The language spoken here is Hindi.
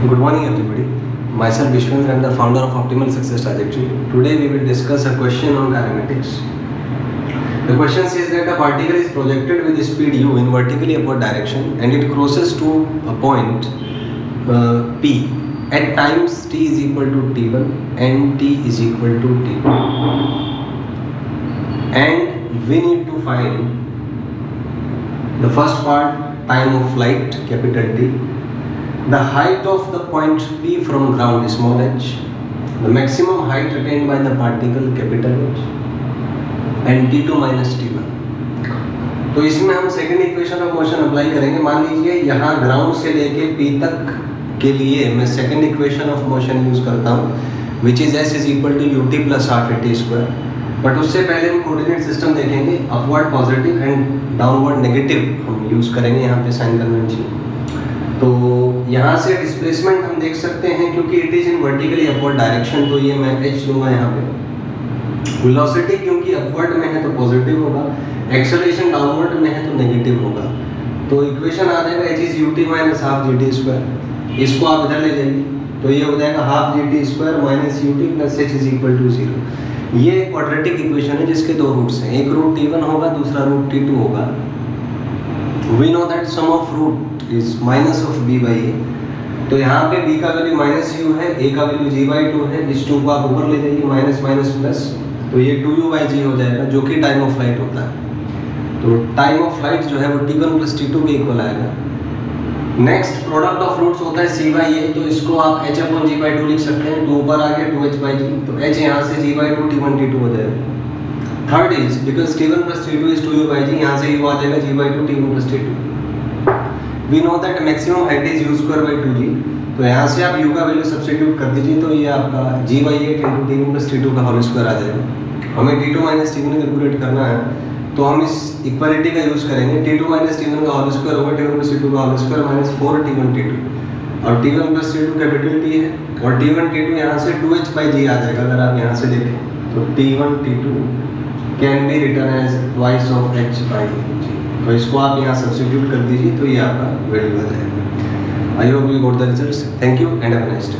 Good morning, everybody. Myself Vishwendra, I am the founder of Optimal Success Trajectory. Today we will discuss a question on kinematics. The question says that a particle is projected with speed u in vertically upward direction and it crosses to a point P at times t is equal to t1 and t is equal to t2. And we need to find the first part, time of flight, capital T. The height of the point P from ground, small h, the maximum height attained by the particle, capital H, and T2 minus T1. तो इसमें हम second equation of motion apply करेंगे. मान लीजिए यहाँ ग्राउंड से लेके P तक के लिए मैं second equation of motion use करता हूँ, which is s is equal to ut plus half at square. But उससे पहले हम कोऑर्डिनेट सिस्टम देखेंगे. Upward positive and downward negative हम यूज करेंगे यहाँ पे साइन कन्वेंशन. तो यहाँ से डिस्प्लेसमेंट हम देख सकते हैं क्योंकि it is in vertically upward direction, तो ये मैं h लूँगा यहाँ पे. वेलोसिटी क्योंकि अपवर्ड में है तो पॉजिटिव होगा, एक्सेलरेशन डाउनवर्ड में है तो नेगेटिव होगा. तो इक्वेशन आ जाएगा h is ut minus half gt square. इसको आप इधर ले जाइए तो ये हो जाएगा half gt square minus ut plus h is equal to 0. ये एक क्वाड्रेटिक इक्वेशन है जिसके दो रूट्स हैं. एक रूट t1 होगा, दूसरा रूट t2 होगा. We know that sum of root is minus of b by a. तो यहाँ पे b का वैल्यू माइनस u है, a का वैल्यू g by 2 है. इस 2 को आप ऊपर ले जाइए, माइनस माइनस प्लस, तो ये 2u by g हो जाएगा जो कि टाइम ऑफ फ्लाइट होता है. तो टाइम ऑफ फ्लाइट जो है वो t1 प्लस t2 के इक्वल आएगा. नेक्स्ट प्रोडक्ट ऑफ रूट्स होता है c by a, तो इसको आप h अपॉन g by 2 लिख सकते हैं. 2 ऊपर आ गया 2h by g, तो h यहाँ से g by 2 t1 t2 हो जाएगा. Third is because t1 plus t2 is 2u by g, यहाँ से u आ जाएगा g by 2 t1 plus t2. We know that maximum height is u square by 2g, तो यहाँ से आप u का वैल्यू सब्स्टिट्यूट कर दीजिए तो ये आपका g by 8 into t1 plus t2 का होल स्क्वायर आ जाएगा. हमें t2 minus t1 कैलकुलेट करना है तो हम इस इक्वालिटी का यूज करेंगे. t2 minus t1 का होल स्क्वायर होगा t1 plus t2 का whole square minus 4 t1 t2, और t1 plus t2 capital T है और t1 t2 यहाँ से 2h by g आ जाएगा. अगर आप यहाँ से देखें तो t1 t2 can be written as twice of h by g. तो इसको आप यहाँ सब्स्टिट्यूट कर दीजिए तो ये आपका वैल्यू आ जाएगा. I hope you got the results. Thank you and have a nice day.